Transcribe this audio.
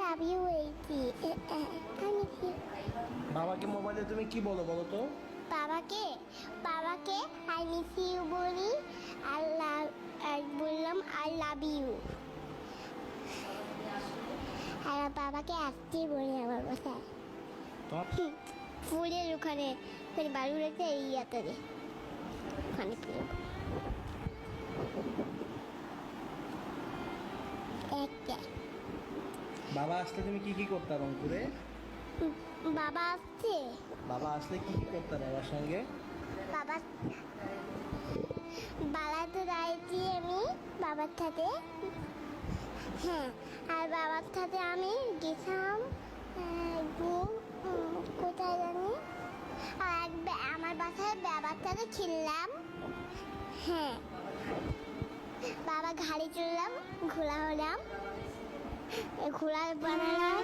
লাভ you বলছি। I miss you. বাবাকে মোবাইলে তুমি কি বলো বলো তো? বাবাকে বাবাকে আই মিস ইউ বলি, আর বললাম আই লাভ ইউ। আর বাবাকে আসতে বলি আমার বাসায়, তোমার ফুলের ওখানে বালু রেখে এই ইয়াতে ওখানে একটা। বাবা আসলে তুমি কি কি করতে রংপুরে? বাবা আসছে, বাবা আসলে কি কি করতে বাবার সঙ্গে? বাবা বালাতে দাঁড়িয়েছি আমি বাবার সাথে। হ্যাঁ, আর বাবার সাথে আমি গেছিলাম কোথায় জানি, আর আমার বাসায় বাবার সাথে খেললাম। হ্যাঁ, বাবা গাড়ি চললাম, ঘোলা হলাম, ঘোলা বানালাম।